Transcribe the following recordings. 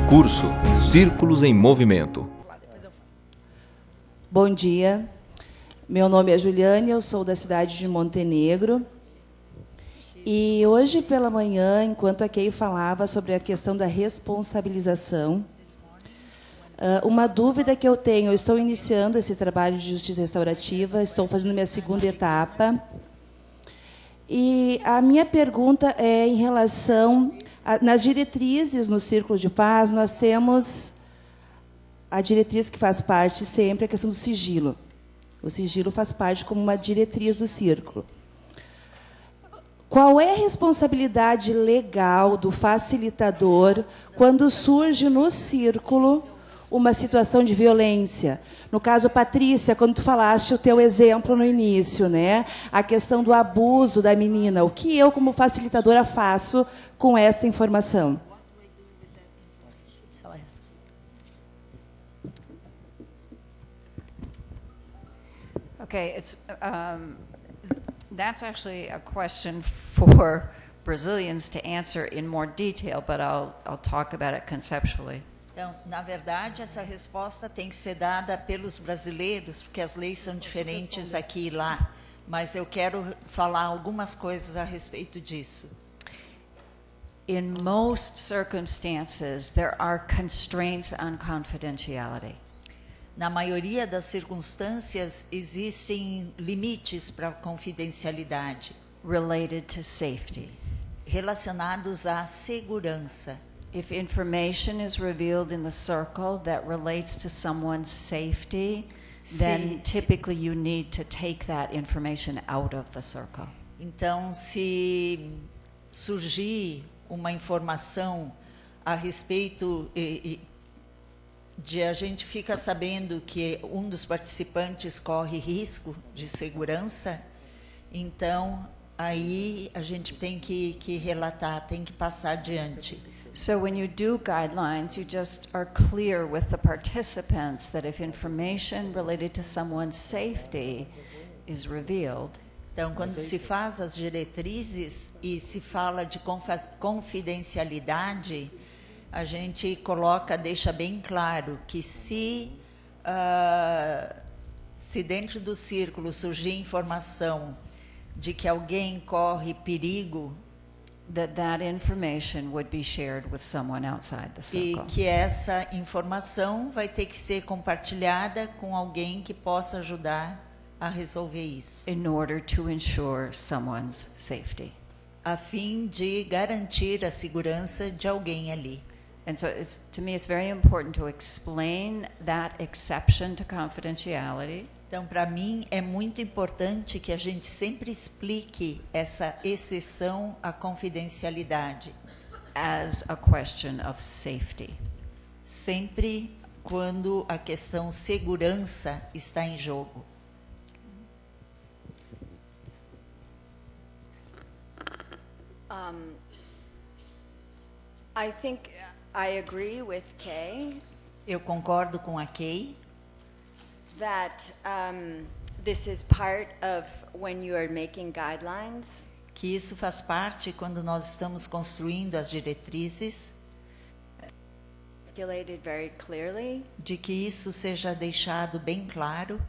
Curso Círculos em Movimento. Bom dia, meu nome é Juliane, eu sou da cidade de Montenegro. E hoje pela manhã, enquanto a Kay falava sobre a questão da responsabilização, uma dúvida que eu tenho, eu estou iniciando esse trabalho de justiça restaurativa, estou fazendo minha segunda etapa, e a minha pergunta é em relação, nas diretrizes no Círculo de Paz, nós temos a diretriz que faz parte sempre, a questão do sigilo. O sigilo faz parte como uma diretriz do Círculo. Qual é a responsabilidade legal do facilitador quando surge no Círculo uma situação de violência? No caso, Patrícia, quando tu falaste o teu exemplo no início, né? A questão do abuso da menina. O que eu, como facilitadora, faço com essa informação? Okay, that's actually a question for Brazilians to answer in more detail, but I'll talk about it conceptually. Então, na verdade, essa resposta tem que ser dada pelos brasileiros, porque as leis são diferentes aqui e lá. Mas eu quero falar algumas coisas a respeito disso. In most circumstances, there are constraints on confidentiality. Na maioria das circunstâncias, existem limites para a confidencialidade. Related to safety. Relacionados à segurança. If information is revealed in the circle that relates to someone's safety, then typically you need to take that information out of the circle. Então, se surgir uma informação a respeito de a gente fica sabendo que um dos participantes corre risco de segurança, então aí a gente tem que relatar, tem que passar adiante. So when you do guidelines, you just are clear with the participants that if information related to someone's safety is revealed. Então, quando se faz as diretrizes e se fala de confidencialidade, a gente deixa bem claro que se dentro do círculo surgir informação de que alguém corre perigo, that information would be shared with someone outside the circle. E que essa informação vai ter que ser compartilhada com alguém que possa ajudar a resolver isso. In order to ensure someone's safety. A fim de garantir a segurança de alguém ali. And so to me it's very important to explain that exception to confidentiality. Então, para mim, é muito importante que a gente sempre explique essa exceção à confidencialidade. As a question of safety. Sempre quando a questão segurança está em jogo. I think I agree with Kay. Eu concordo com a Kay. That this is part of when you are making guidelines. Que isso faz parte quando nós estamos construindo as diretrizes. Articulated very clearly. De que isso seja deixado bem claro.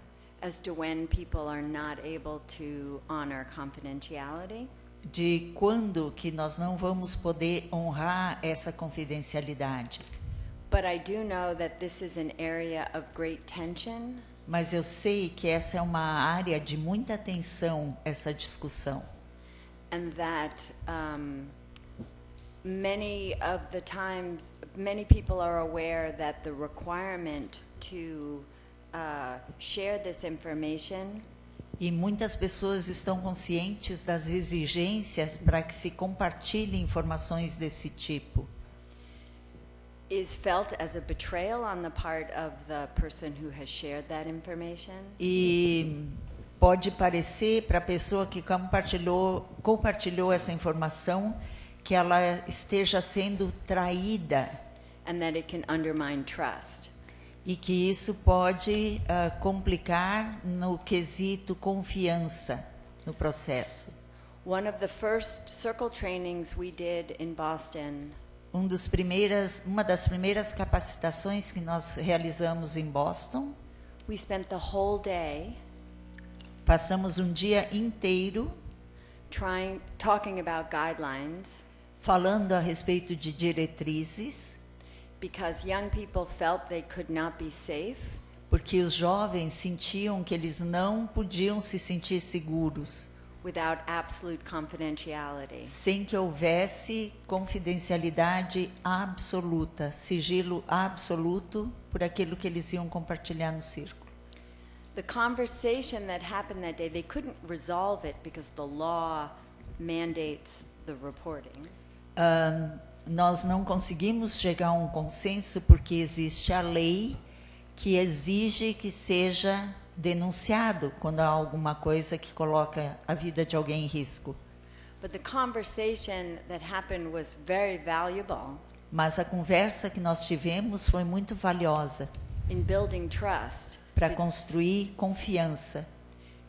As to when people are not able to honor confidentiality. De quando que nós não vamos poder honrar essa confidencialidade. But I do know that this is an area of great tension. Mas eu sei que essa é uma área de muita tensão, essa discussão. And that many of the times, many people are aware that the requirement to share this information. E muitas pessoas estão conscientes das exigências para que se compartilhem informações desse tipo. Is felt as a betrayal on the part of the person who has shared that information. E pode parecer para a pessoa que compartilhou essa informação que ela esteja sendo traída. And that it can undermine trust. E que isso pode complicar no quesito confiança no processo. One of the first circle trainings we did in Boston. uma das primeiras capacitações que nós realizamos em Boston. We spent the whole day Passamos um dia inteiro talking about guidelines falando a respeito de diretrizes, because young people felt they could not be safe porque os jovens sentiam que eles não podiam se sentir seguros without absolute confidentiality. sem que houvesse confidencialidade absoluta, sigilo absoluto por aquilo que eles iam compartilhar no círculo. The conversation that happened that day, they couldn't resolve it because the law mandates the reporting. Nós não conseguimos chegar a um consenso porque existe a lei que exige que seja denunciado quando há alguma coisa que coloca a vida de alguém em risco. But the conversation that happened was very valuable Mas a conversa que nós tivemos foi muito valiosa in building trust para construir confiança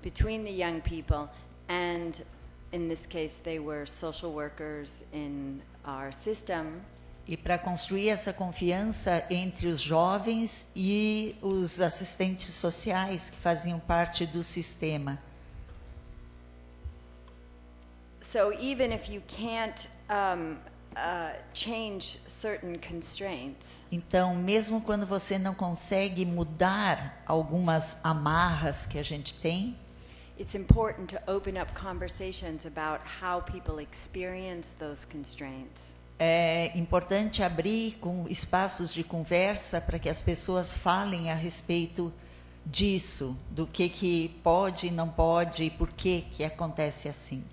between the young people, and in this case they were social workers in our system, e para construir essa confiança entre os jovens e os assistentes sociais que faziam parte do sistema. so even if you can't change certain constraints, Então, mesmo quando você não consegue mudar algumas amarras que a gente tem, it's important to open up conversations about how people experience those constraints. é importante abrir com espaços de conversa para que as pessoas falem a respeito disso, do que pode e não pode e por que acontece assim.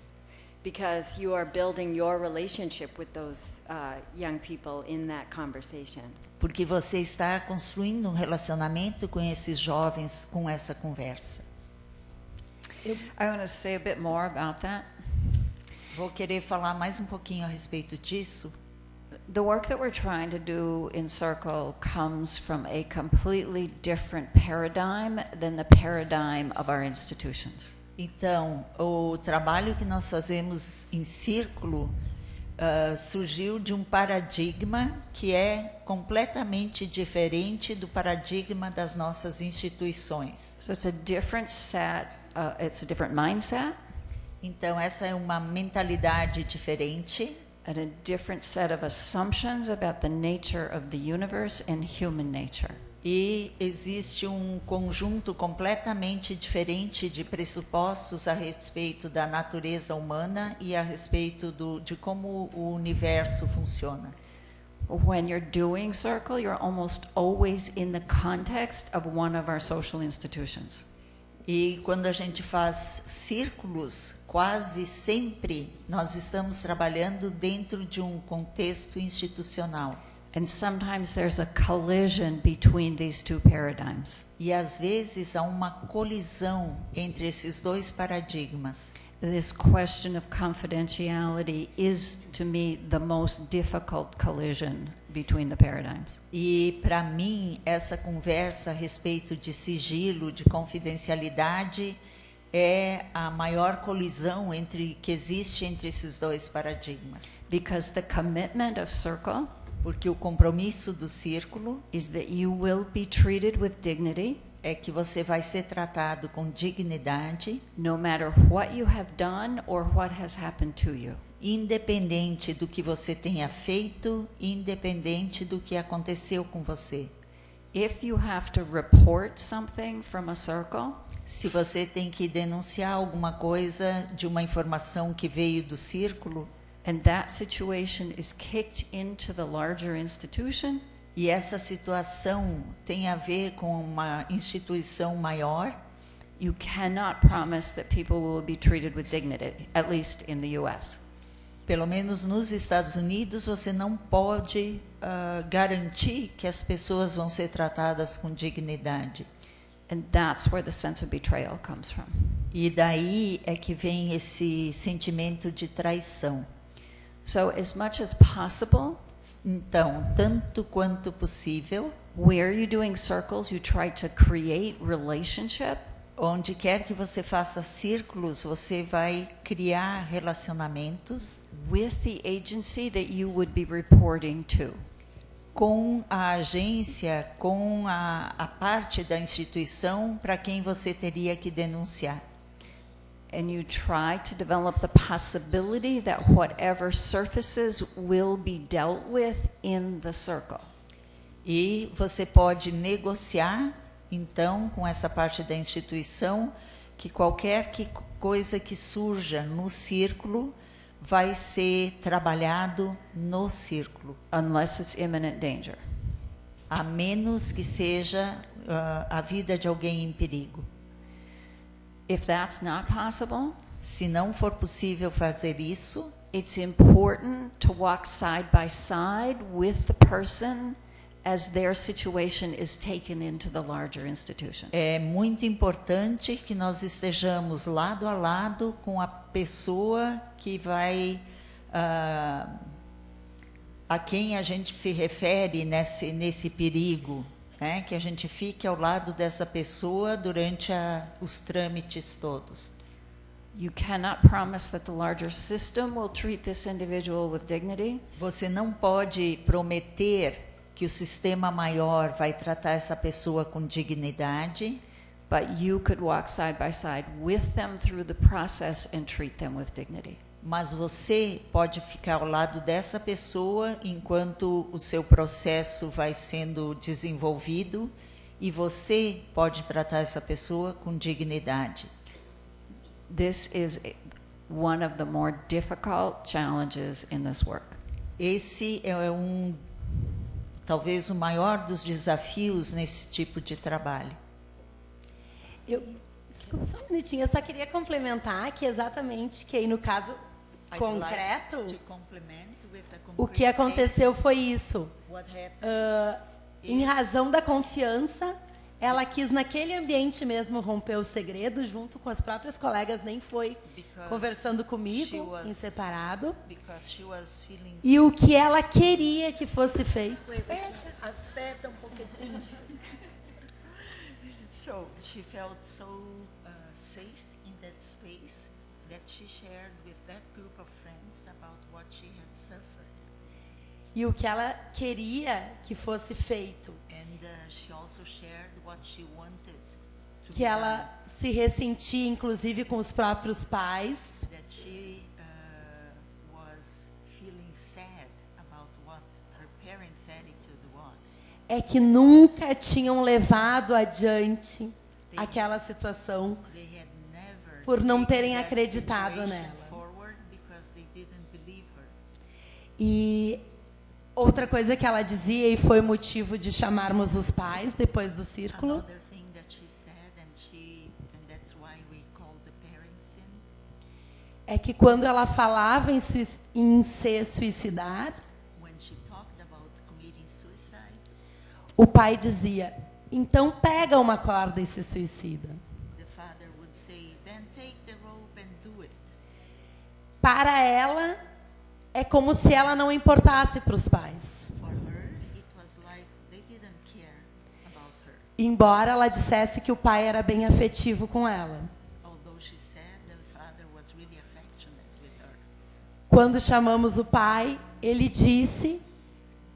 Because you are building your relationship with those young people in that conversation. Porque você está construindo um relacionamento com esses jovens com essa conversa. I want to say a bit more about that. Vou querer falar mais um pouquinho a respeito disso. The work that we're trying to do in Circle comes from a completely different paradigm than the paradigm of our institutions. Então, o trabalho que nós fazemos em Círculo surgiu de um paradigma que é completamente diferente do paradigma das nossas instituições. So it's a different it's a different mindset Então, essa é uma mentalidade diferente and a different set of assumptions about the nature of the universe and human nature. e existe um conjunto completamente diferente de pressupostos a respeito da natureza humana e a respeito de como o universo funciona. When you're doing Circle, you're almost always in the context of one of our social institutions. E quando a gente faz círculos, quase sempre nós estamos trabalhando dentro de um contexto institucional. And sometimes there's a collision between these two paradigms. E às vezes há uma colisão entre esses dois paradigmas. This question of confidentiality is, to me, the most difficult collision between the paradigms. E para mim, essa conversa a respeito de sigilo, de confidencialidade, é a maior colisão que existe entre esses dois paradigmas. Because the commitment of Circle Porque o compromisso do círculo is that you will be treated with dignity, é que você vai ser tratado com dignidade, no matter what you have done or what has happened to you. independente do que você tenha feito, independente do que aconteceu com você. If you have to report something from a circle, Se você tem que denunciar alguma coisa de uma informação que veio do círculo, and that situation is kicked into the larger institution, e essa situação tem a ver com uma instituição maior, you cannot promise that people will be treated with dignity, at least in the US. pelo menos nos Estados Unidos, você não pode garantir que as pessoas vão ser tratadas com dignidade. And that's where the sense of betrayal comes from. E daí é que vem esse sentimento de traição. So as much as possible, Então, tanto quanto possível, where you're doing circles, you try to create relationship Onde quer que você faça círculos, você vai criar relacionamentos with the agency that you would be reporting to. com a agência, com a parte da instituição para quem você teria que denunciar. And you try to develop the possibility that whatever surfaces will be dealt with in the circle. E você pode negociar, então, com essa parte da instituição, que qualquer coisa que surja no círculo vai ser trabalhado no círculo, Unless it's imminent danger. a menos que seja a vida de alguém em perigo. If that's not possible, Se não for possível fazer isso, it's important to walk side by side with the person as their situation is taken into the larger institution. é muito importante que nós estejamos lado a lado com a pessoa que vai a quem a gente se refere nesse perigo, né? Que a gente fique ao lado dessa pessoa durante os trâmites todos. You cannot promise that the larger system will treat this individual with dignity, Você não pode prometer que o sistema maior vai tratar essa pessoa com dignidade, but you could walk side by side with them through the process and treat them with dignity. mas você pode ficar ao lado dessa pessoa enquanto o seu processo vai sendo desenvolvido e você pode tratar essa pessoa com dignidade. This is one of the more difficult challenges in this work. Esse é talvez o maior dos desafios nesse tipo de trabalho. Desculpa só um minutinho, eu só queria complementar que exatamente que aí no caso concreto, o que aconteceu foi isso. Em razão da confiança, ela quis naquele ambiente mesmo romper o segredo junto com as próprias colegas, nem foi conversando comigo em separado. E o que ela queria que fosse feito. Aspeta um pouquinho. So she felt so safe in that space that she shared with that group of friends about what she had suffered. E o que ela queria que fosse feito. And she also shared what she wanted to Que ela se ressentia, inclusive, com os próprios pais. that she was feeling sad about what her parents' attitude was. É que nunca tinham levado adiante aquela situação They had never por não taken terem that acreditado situation nela. forward because they didn't believe her. E outra coisa que ela dizia, e foi motivo de chamarmos os pais depois do círculo, Another thing that she said, and that's why we called the parents in, é que quando ela falava em se suicidar, when she talked about committing suicide, o pai dizia, então pega uma corda e se suicida. the father would say, then take the rope and do it. Para ela, é como se ela não importasse para os pais. For her, it was like they didn't care about her. Embora ela dissesse que o pai era bem afetivo com ela. Although she said the father was really affectionate with her. Quando chamamos o pai, ele disse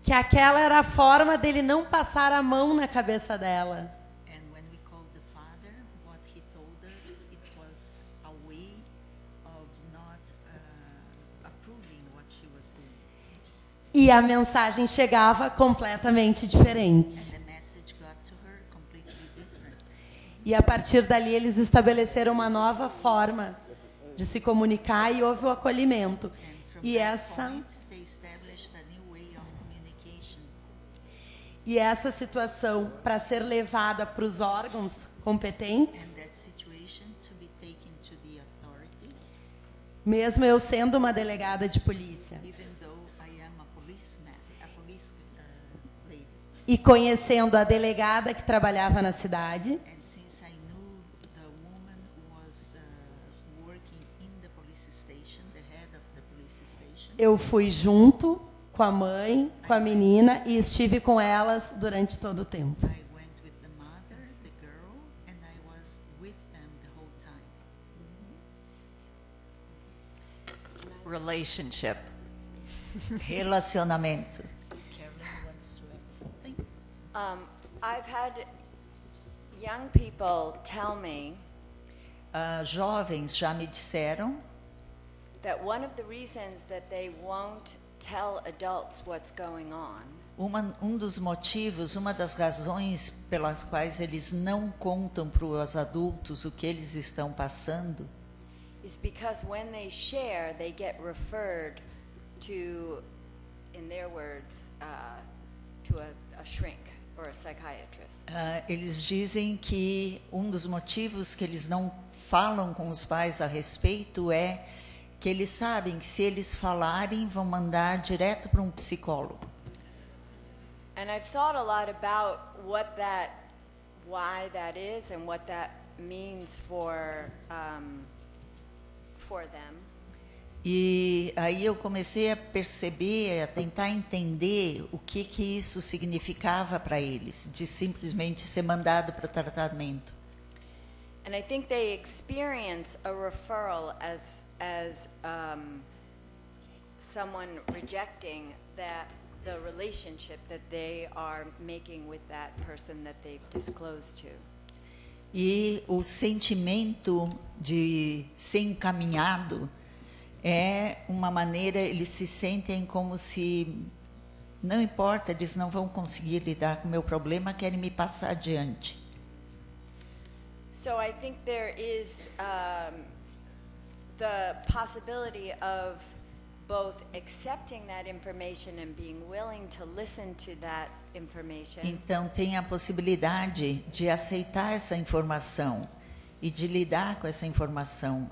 que aquela era a forma dele não passar a mão na cabeça dela. And when we called the father, what he told us, it was a way of not approving what she was doing. E a mensagem chegava completamente diferente. And the message got to her completely different. E a partir dali eles estabeleceram uma nova forma de se comunicar e houve o acolhimento. And from E that essa point, they established a new way of communication. E essa situação, para ser levada para os órgãos competentes, And that situation to be taken to the authorities, mesmo eu sendo uma delegada de polícia, even though I am a policeman, a police lady. e conhecendo a delegada que trabalhava na cidade, And since I knew the woman who was working in the police station, the head of the police station, eu fui junto com a mãe, com a menina, e estive com elas durante todo o tempo. I went with the mother, the girl, and I was with them Relationship. Relacionamento. I've had young people tell me Jovens já me disseram that one of the reasons that they won't tell adults what's going on dos motivos, uma das razões pelas quais eles não contam para os adultos o que eles estão passando is because when they share, they get referred to, in their words, to a shrink or a psychiatrist. Eles dizem que um dos motivos que eles não falam com os pais a respeito é que eles sabem que se eles falarem vão mandar direto para um psicólogo. And I've thought a lot about why that is and what that means for them. E aí eu comecei a perceber, a tentar entender o que isso significava para eles, de simplesmente ser mandado para o tratamento. And I think they experience a referral as someone rejecting the relationship that they are making with that person that they've disclosed to. E o sentimento de ser encaminhado é uma maneira, eles se sentem como se, não importa, eles não vão conseguir lidar com o meu problema, querem me passar adiante. So I think there is the possibility of both accepting that information and being willing to listen to that information. Então tem a possibilidade de aceitar essa informação e de lidar com essa informação.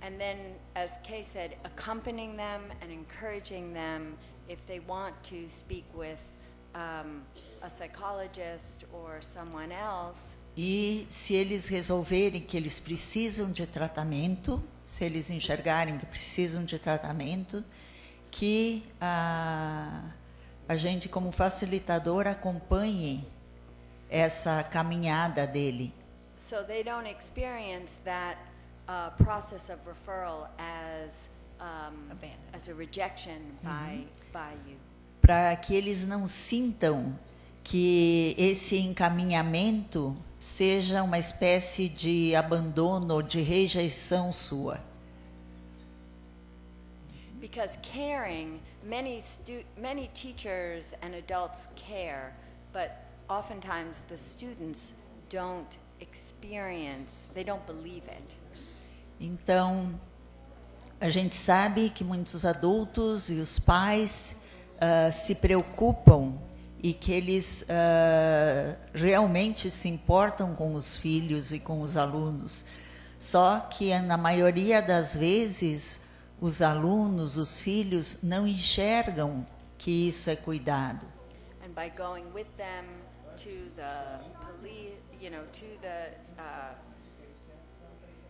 And then, as Kay said, accompanying them and encouraging them if they want to speak with a psychologist or someone else. E se eles resolverem que eles precisam de tratamento, se eles enxergarem que precisam de tratamento, que a gente, como facilitador, acompanhe essa caminhada dele. So they don't experience that process of referral as a rejection by you. Para que eles não sintam que esse encaminhamento seja uma espécie de abandono ou de rejeição sua. Because caring, many teachers and adults care, but oftentimes the students don't experience, they don't believe it. Então, a gente sabe que muitos adultos e os pais se preocupam e que eles realmente se importam com os filhos e com os alunos. Só que, na maioria das vezes, os alunos, os filhos, não enxergam que isso é cuidado. And by going with them to the police,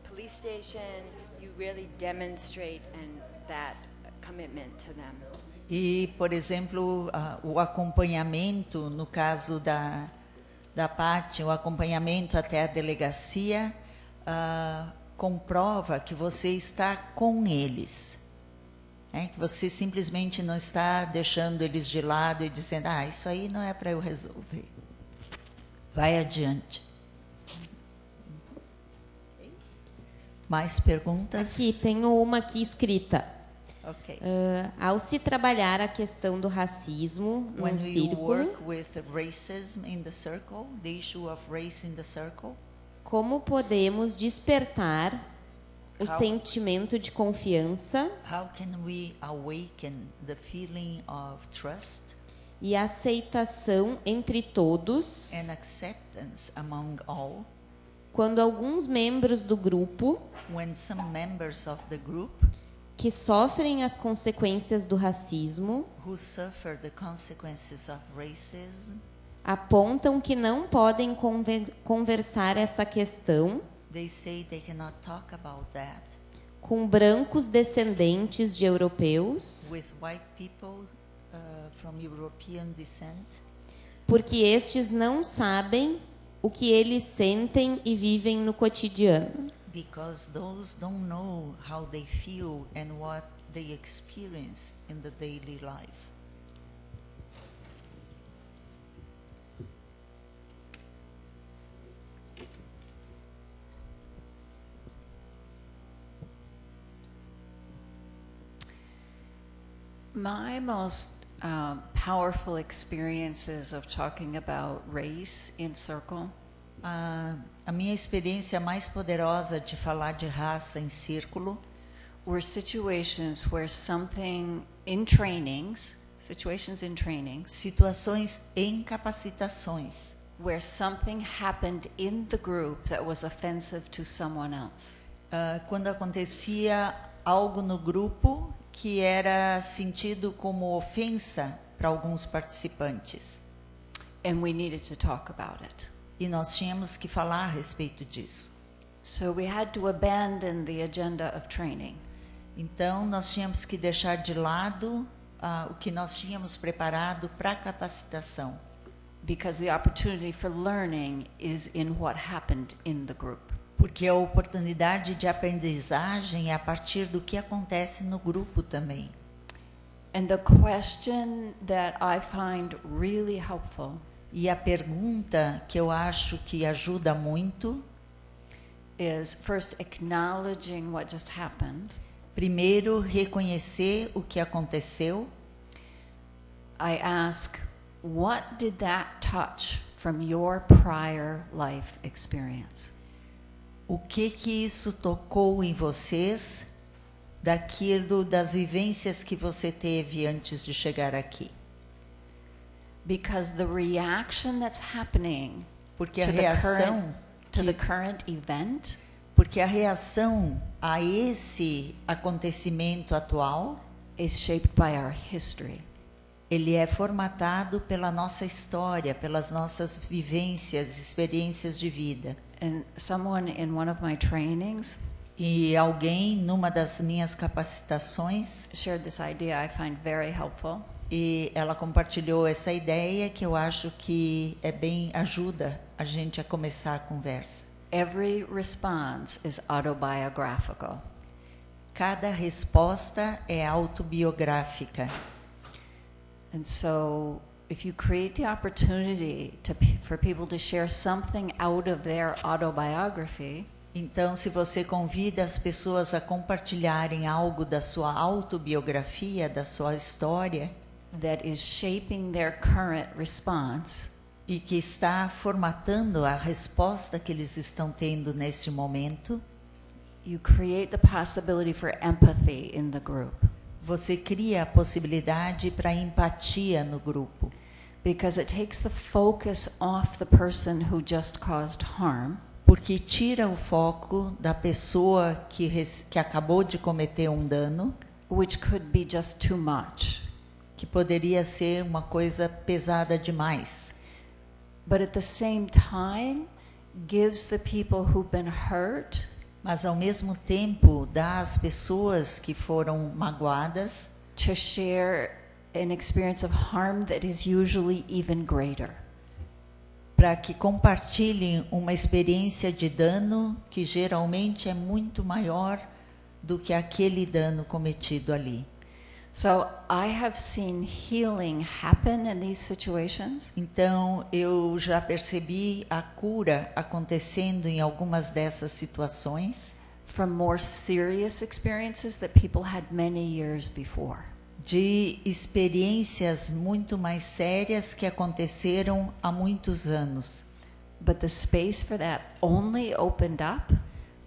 police station, you really demonstrate that commitment to them. E, por exemplo, o acompanhamento, no caso da Paty, o acompanhamento até a delegacia, comprova que você está com eles. Que você simplesmente não está deixando eles de lado e dizendo, isso aí não é para eu resolver. Vai adiante. Mais perguntas? Aqui, tenho uma aqui escrita. Okay. Ao se trabalhar a questão do racismo no círculo, como podemos despertar o sentimento de confiança e aceitação entre todos quando alguns membros do grupo que sofrem as consequências do racismo apontam que não podem conversar essa questão com brancos descendentes de europeus, porque estes não sabem o que eles sentem e vivem no cotidiano. Because those don't know how they feel and what they experience in the daily life. My most powerful experiences of talking about race in circle A minha experiência mais poderosa de falar de raça em círculo were situations where something situations in trainings, situações em capacitações, where something happened in the group that was offensive to someone else. quando acontecia algo no grupo que era sentido como ofensa para alguns participantes. And we needed to talk about it. E nós tínhamos que falar a respeito disso. So we had to abandon the agenda of training. Então, nós tínhamos que deixar de lado o que nós tínhamos preparado para a capacitação. Because the opportunity for learning is in what happened in the group. Porque a oportunidade de aprendizagem é a partir do que acontece no grupo também. And the question that I find really helpful E a pergunta que eu acho que ajuda muito is first acknowledging what just happened. Primeiro, reconhecer o que aconteceu. I ask, what did that touch from your prior life experience? O que isso tocou em vocês das vivências que você teve antes de chegar aqui? Because the reaction that's happening Porque a reação to the current event Porque a reação a esse acontecimento atual is shaped by our history. Ele é formatado pela nossa história, pelas nossas vivências, experiências de vida. And someone in one of my trainings E alguém numa das minhas capacitações shared this idea I find very helpful. E ela compartilhou essa ideia que eu acho que ajuda a gente a começar a conversa. Every response is autobiographical. Cada resposta é autobiográfica. And so if you create the opportunity for people to share something out of their autobiography, então, se você convida as pessoas a compartilharem algo da sua autobiografia, da sua história, that is shaping their current response, e que está formatando a resposta que eles estão tendo nesse momento, you create the possibility for empathy in the group. Você cria a possibilidade para empatia no grupo. Because it takes the focus off the person who just caused harm. Porque tira o foco da pessoa que acabou de cometer um dano, Which could be just too much. Que poderia ser uma coisa pesada demais. But at the same time, gives the people who've been hurt, mas ao mesmo tempo dá às pessoas que foram magoadas to share an experience of harm that is usually even greater. Para que compartilhem uma experiência de dano que geralmente é muito maior do que aquele dano cometido ali. So I have seen healing happen in these situations. Então eu já percebi a cura acontecendo em algumas dessas situações. From more serious experiences that people had many years before. De experiências muito mais sérias que aconteceram há muitos anos. But the space for that only opened up.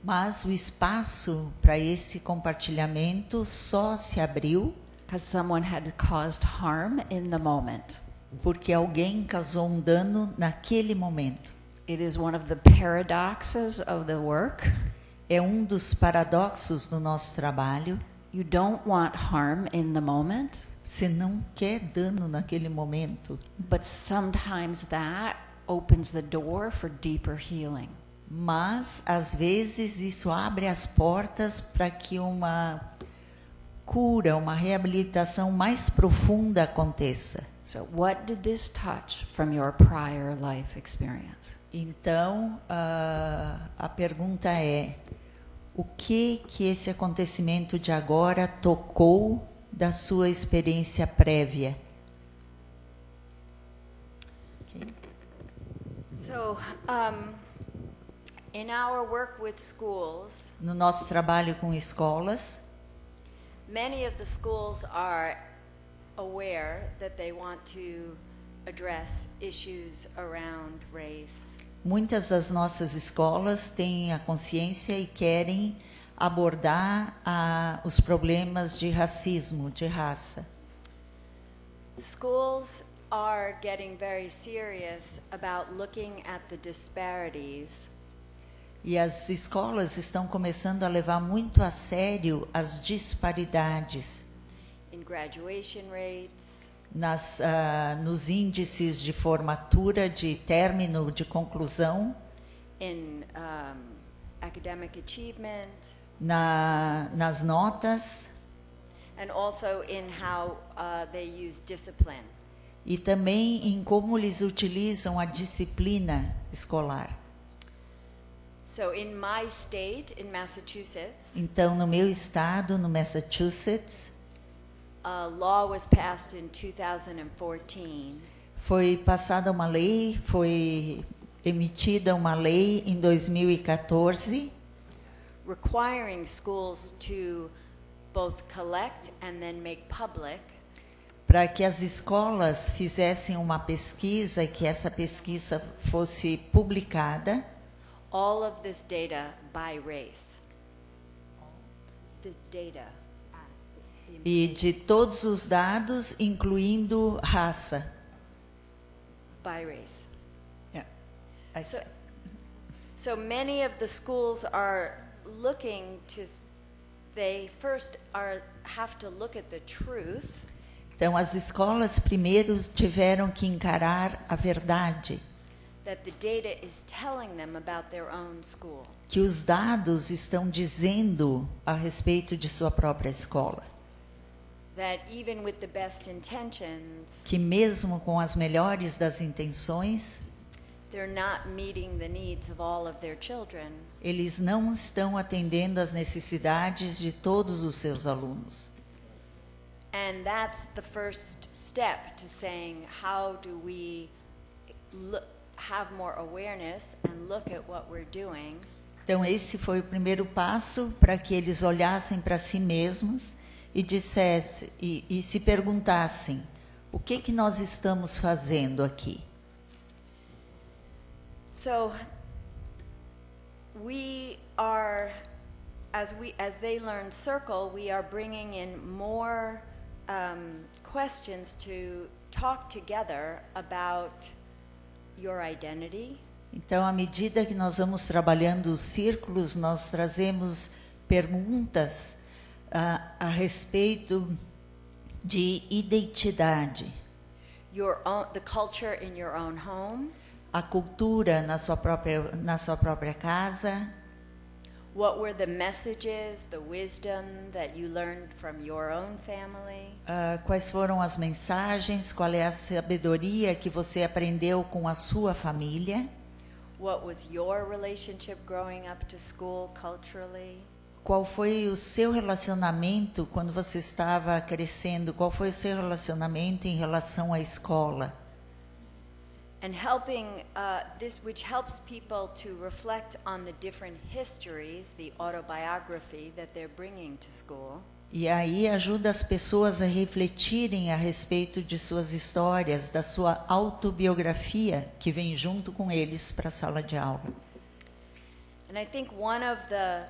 Mas o espaço para esse compartilhamento só se abriu because someone had caused harm in the moment. Porque alguém causou um dano naquele momento. It is one of the paradoxes of the work. É um dos paradoxos do nosso trabalho. You don't want harm in the moment. Você não quer dano naquele momento. But sometimes that opens the door for deeper healing. Mas às vezes isso abre as portas para que uma cura, uma reabilitação mais profunda aconteça. So what did this touch from your prior life experience? Então, a pergunta é: o que esse acontecimento de agora tocou da sua experiência prévia. Okay. So, in our work with schools, no nosso trabalho com escolas, many of the schools are aware that they want to address issues around race. Muitas das nossas escolas têm a consciência e querem abordar os problemas de racismo, de raça. Schools are getting very serious about looking at the disparities. E as escolas estão começando a levar muito a sério as disparidades In graduation rates, nos índices de formatura, de término, de conclusão, in academic achievement, nas notas and also in how they use discipline. e também em como eles utilizam a disciplina escolar. So in my state, in Massachusetts, Então, no meu estado, no Massachusetts, a law was passed in 2014 foi passada uma lei, foi emitida uma lei em 2014, requiring schools to both collect and then make public para que as escolas fizessem uma pesquisa e que essa pesquisa fosse publicada, all of this data by race. The data. e de todos os dados, incluindo raça. By race. I So, said. so many of the schools are looking to, they first have to look at the truth. Então, as escolas primeiro tiveram que encarar a verdade, That the data is telling them about their own school. que os dados estão dizendo a respeito de sua própria escola. That even with the best intentions, Que mesmo com as melhores das intenções, they're not meeting the needs of all of their children. eles não estão atendendo às necessidades de todos os seus alunos. And that's the first step to saying, how do we have more awareness and look at what we're doing? Então, esse foi o primeiro passo para que eles olhassem para si mesmos e dissessem e se perguntassem: o que nós estamos fazendo aqui? So we are, as they learn Circle, we are bringing in more questions to talk together about your identity. Então, à medida que nós vamos trabalhando os círculos, nós trazemos perguntas a respeito de identidade. The culture in your own home. A cultura na sua própria casa. What were the messages, the wisdom that you learned from your own family? Quais foram as mensagens? Qual é a sabedoria que você aprendeu com a sua família? What was your relationship growing up to school culturally? Qual foi o seu relacionamento quando você estava crescendo? Qual foi o seu relacionamento em relação à escola? And helping this, which helps people to reflect on the different histories, the autobiography that they're bringing to school. E aí ajuda as pessoas a refletirem a respeito de suas histórias, da sua autobiografia que vem junto com eles para a sala de aula. And I think one of the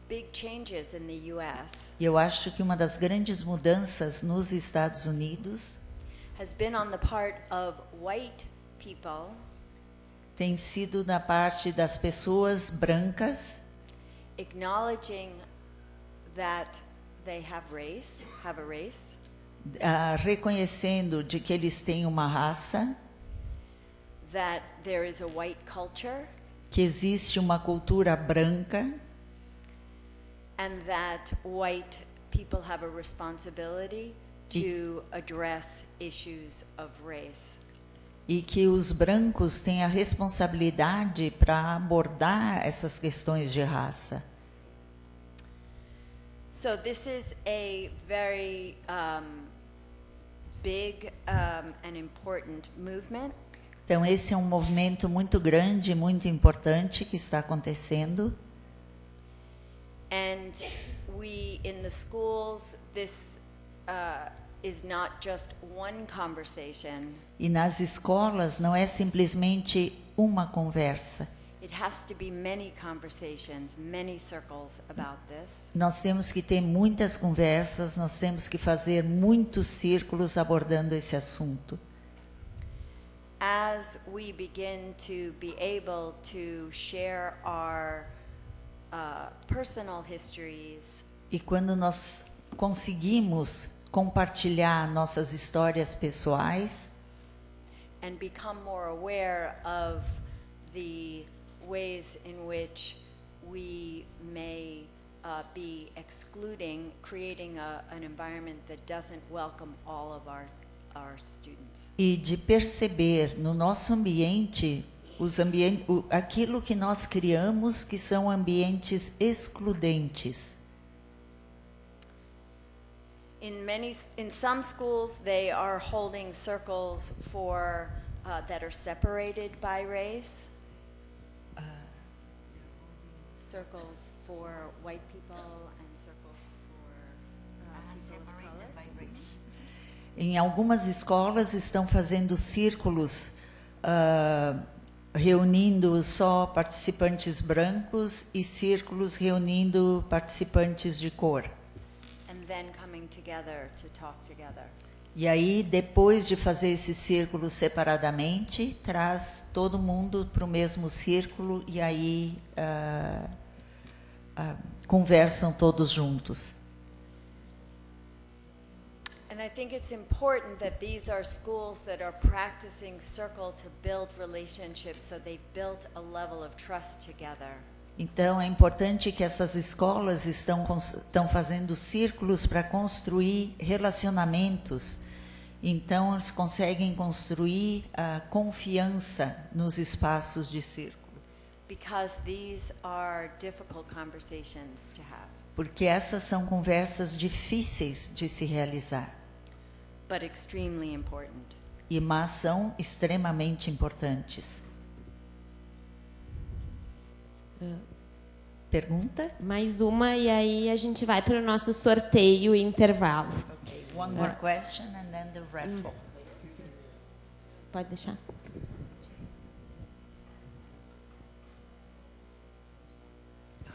big changes in the U.S. E eu acho que uma das grandes mudanças nos Estados Unidos has been on the part of white people tem sido da parte das pessoas brancas acknowledging that they have a race, reconhecendo de que eles têm uma raça, that there is a white culture, que existe uma cultura branca, and that white people have a responsibility to address issues of race. e que os brancos têm a responsabilidade para abordar essas questões de raça. So this is a very big and important movement. Então esse é um movimento muito grande, muito importante que está acontecendo. And we in the schools, this is not just one conversation. E nas escolas não é simplesmente uma conversa. It has to be many conversations, many circles about this. Nós temos que ter muitas conversas, nós temos que fazer muitos círculos abordando esse assunto. As we begin to be able to share our personal histories, E quando nós conseguimos compartilhar nossas histórias pessoais and become more aware of the ways in which we may be excluding, creating an environment that doesn't welcome all of our students. e de perceber no nosso ambiente aquilo que nós criamos que são ambientes excludentes. In some schools, they are holding circles for that are separated by race. Circles for white people and circles for people of color. Em algumas escolas estão fazendo círculos reunindo só participantes brancos e círculos reunindo participantes de cor. And then coming together to talk together. E aí, depois de fazer esse círculo separadamente, traz todo mundo para o mesmo círculo e aí conversam todos juntos. And I think it's important that these are schools that are practicing circle to build relationships, so they built a level of trust together. Então, é importante que essas escolas estão fazendo círculos para construir relacionamentos. Então, eles conseguem construir a confiança nos espaços de círculo. Because these are difficult conversations to have. Porque essas são conversas difíceis de se realizar. But extremely important. Mas são extremamente importantes. Pergunta? Mais uma e aí a gente vai para o nosso sorteio e intervalo. Okay. One more question and then the raffle. Pode deixar.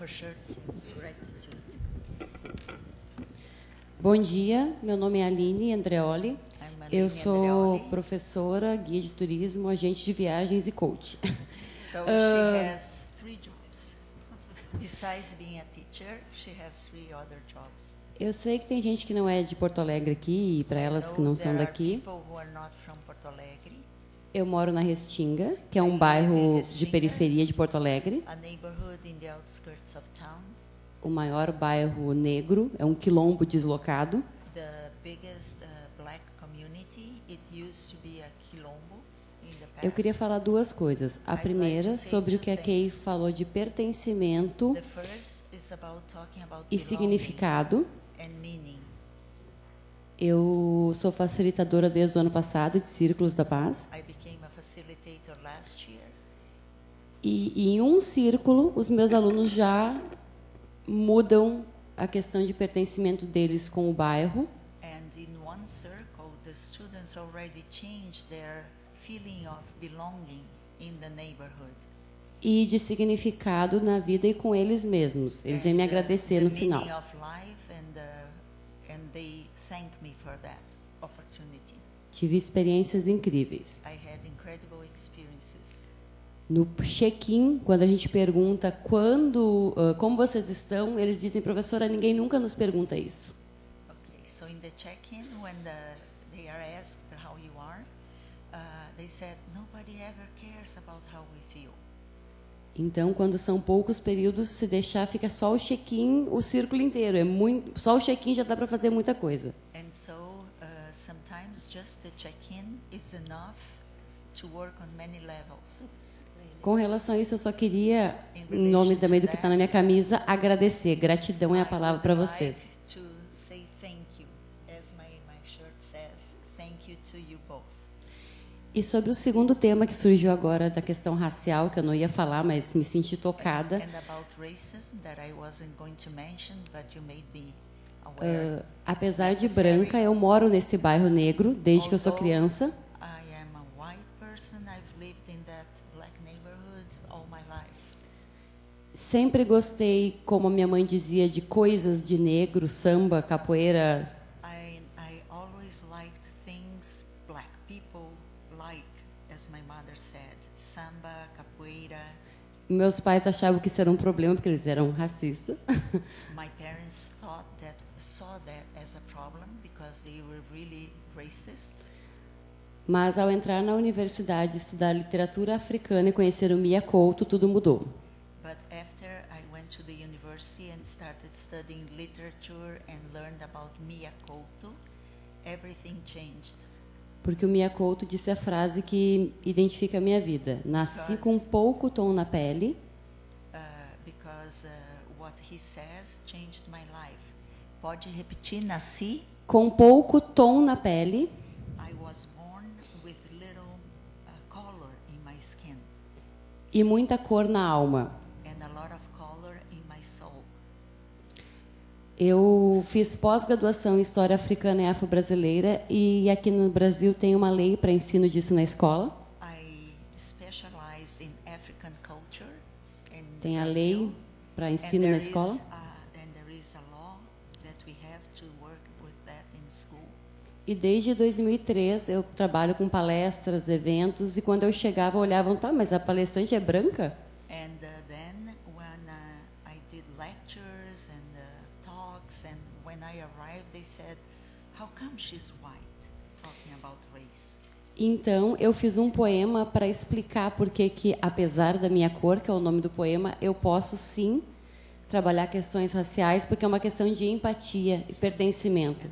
Her shirt says gratitude. Bom dia, meu nome é Aline Andreoli. Eu sou Andreoli. Professora, guia de turismo, agente de viagens e coach. So she has 3 jobs. Besides being a teacher, she has 3 other jobs. Eu sei que tem gente que não é de Porto Alegre aqui, e para elas que não são daqui. Eu moro na Restinga, que é um bairro de periferia de Porto Alegre. A neighborhood in the outskirts of town. O maior bairro negro, é um quilombo deslocado. The biggest black community. It used to be a quilombo in the past. Eu queria falar 2 coisas. A primeira, sobre o que a Kay falou de pertencimento The first is about talking about e significado. and meaning. Eu sou facilitadora desde o ano passado de Círculos da Paz. I became a facilitator last year. E em um círculo, os meus alunos já mudam a questão de pertencimento deles com o bairro. And in one circle, the students already changed their feeling of belonging in the neighborhood. E de significado na vida e com eles mesmos. Eles vêm me agradecer no final. The meaning of life and they thank me for that opportunity. Tive experiências incríveis. I had incredible experiences. No check-in, quando a gente pergunta como vocês estão, eles dizem, professora, ninguém nunca nos pergunta isso. Okay, so in the check-in, when they are asked how you are, they said nobody ever cares about how we feel. Então, quando são poucos períodos, se deixar, fica só o check-in, o círculo inteiro. Só o check-in já dá para fazer muita coisa. And so sometimes just the check-in is enough to work on many levels. Com relação a isso, eu só queria, em nome também do que está na minha camisa, agradecer. Gratidão é a palavra para vocês. E sobre o segundo tema que surgiu agora, da questão racial, que eu não ia falar, mas me senti tocada. Apesar de branca, eu moro nesse bairro negro desde que eu sou criança. Sempre gostei, como minha mãe dizia, de coisas de negro, samba, capoeira. I always liked things black people like, as my mother said, samba, capoeira. Meus pais achavam que isso era um problema porque eles eram racistas. My parents saw that as a problem because they were really racist. Mas ao entrar na universidade, estudar literatura africana e conhecer o Mia Couto, tudo mudou. But after I went to the university and started studying literature and learned about Mia Couto, everything changed. Porque o Mia Couto disse a frase que identifica a minha vida. Nasci com pouco tom na pele. Because what he says changed my life. Pode repetir? Nasci com pouco tom na pele. I was born with little color in my skin. E muita cor na alma. Eu fiz pós-graduação em História Africana e Afro-Brasileira e aqui no Brasil tem uma lei para ensino disso na escola. Tem a lei para ensino na escola. E desde 2003 eu trabalho com palestras, eventos, e quando eu chegava olhavam, tá, mas a palestrante é branca? Então, eu fiz um poema para explicar por que, apesar da minha cor, que é o nome do poema, eu posso sim trabalhar questões raciais, porque é uma questão de empatia e pertencimento.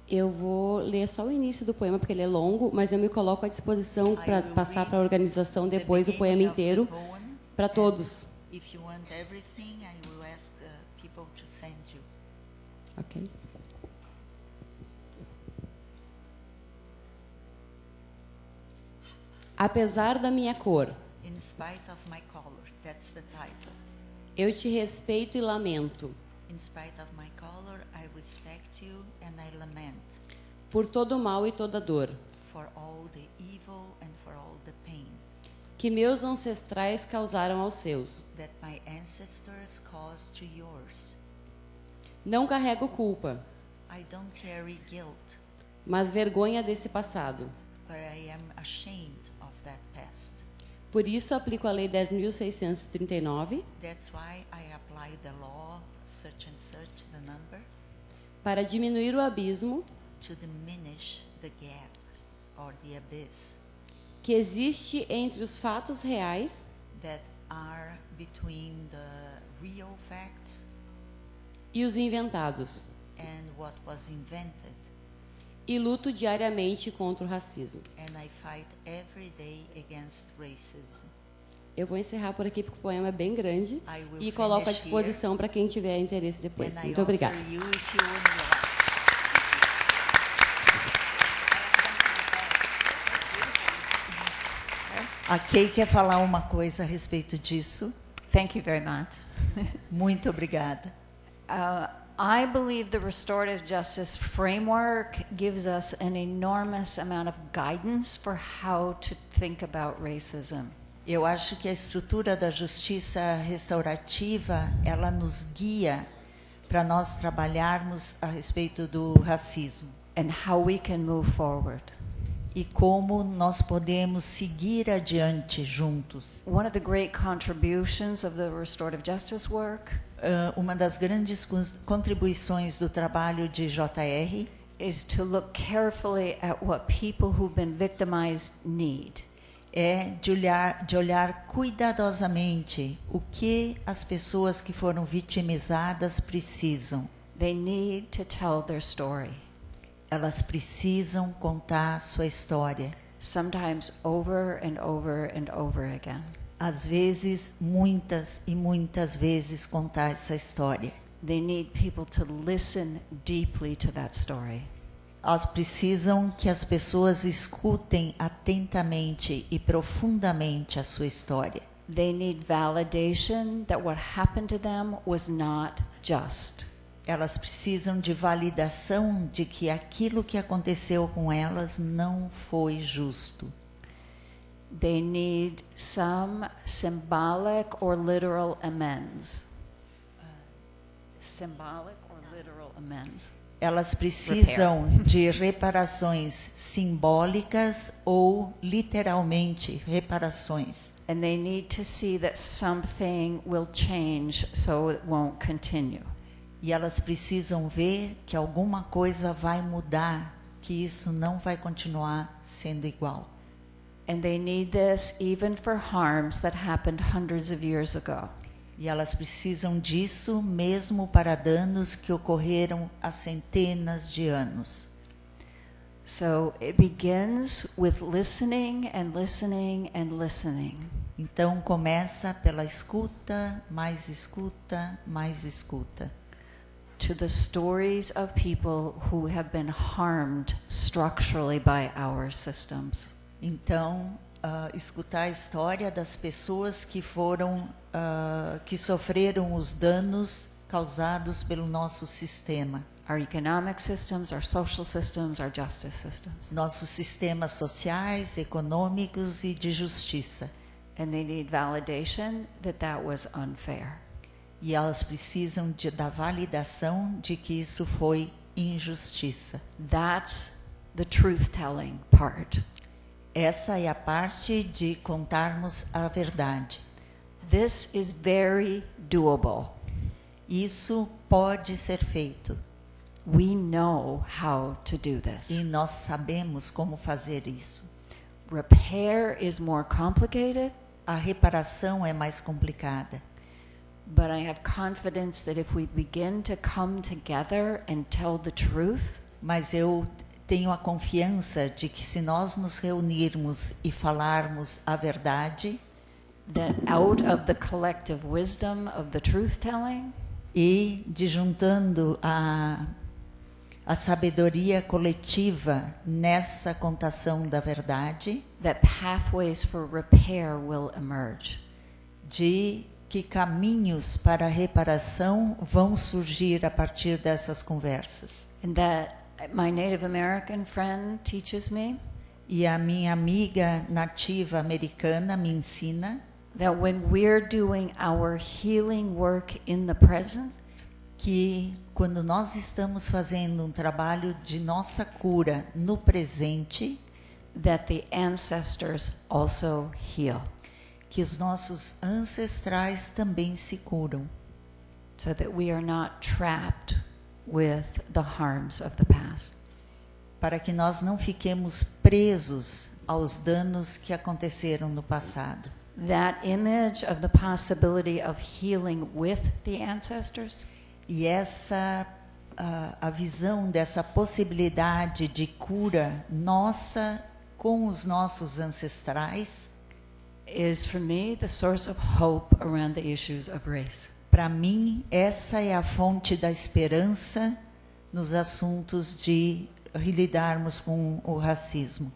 Eu vou ler só o início do poema, porque ele é longo, mas eu me coloco à disposição para passar para a organização depois o poema inteiro, para todos. Ok. Apesar da minha cor, eu te respeito e lamento. Por todo o mal e toda dor. Que meus ancestrais causaram aos seus. Não carrego culpa. Mas vergonha desse passado. Por isso aplico a lei 10.639. Para diminuir o abismo que existe entre os fatos reais e os inventados. E luto diariamente contra o racismo. Eu vou encerrar por aqui porque o poema é bem grande e coloco à disposição para quem tiver interesse depois. Muito obrigada. A Kay quer falar uma coisa a respeito disso. Thank you very much. Muito obrigada. I believe the restorative justice framework gives us an enormous amount of guidance for how to think about racism. Eu acho que a estrutura da justiça restaurativa, ela nos guia para nós trabalharmos a respeito do racismo. And how we can move forward. E como nós podemos seguir adiante juntos. One of the great contributions of the restorative justice work uma das grandes contribuições do trabalho de JR is to look carefully at what people who've been victimized need. é de olhar cuidadosamente o que as pessoas que foram vitimizadas precisam. They need to tell their story. Elas precisam contar sua história. Sometimes over and over and over again. Às vezes, muitas e muitas vezes contar essa história. They need people to listen deeply to that story. Elas precisam que as pessoas escutem atentamente e profundamente a sua história. They need validation that what happened to them was not just. Elas precisam de validação de que aquilo que aconteceu com elas não foi justo. They need some symbolic or literal amends. Symbolic or literal amends. Elas precisam de reparações simbólicas ou literalmente reparações. And they need to see that something will change so it won't continue. E elas precisam ver que alguma coisa vai mudar, que isso não vai continuar sendo igual. And they need this even for harms that happened hundreds of years ago. E elas precisam disso mesmo para danos que ocorreram há centenas de anos. So it begins with listening and listening and listening. Então começa pela escuta, mais escuta, mais escuta. To the stories of people who have been harmed structurally by our systems. Então, escutar a história das pessoas que foram, que sofreram os danos causados pelo nosso sistema. Our economic systems, our social systems, our justice systems. Nossos sistemas sociais, econômicos e de justiça. And they need validation that that was unfair. E elas precisam da validação de que isso foi injustiça. That's the truth-telling part. Essa é a parte de contarmos a verdade. This is very doable. Isso pode ser feito. We know how to do this. E nós sabemos como fazer isso. Repair is more complicated. A reparação é mais complicada. But I have confidence that if we begin to come together and tell the truth, mas eu tenho a confiança de que se nós nos reunirmos e falarmos a verdade, that out of the collective wisdom of the truth-telling, e de juntando a sabedoria coletiva nessa contação da verdade, that pathways for repair will emerge. De que caminhos para a reparação vão surgir a partir dessas conversas. And that my Native American friend teaches me, e a minha amiga nativa americana me ensina, that when we're doing our healing work in the present, que quando nós estamos fazendo um trabalho de nossa cura no presente, that the ancestors also heal. Que os nossos ancestrais também se curam. So that we are not trapped with the harms of the past. Para que nós não fiquemos presos aos danos que aconteceram no passado. That image of the possibility of healing with the ancestors. E essa a visão dessa possibilidade de cura nossa com os nossos ancestrais is for me the source of hope around the issues of race. Para mim, essa é a fonte da esperança nos assuntos de lidarmos com o racismo.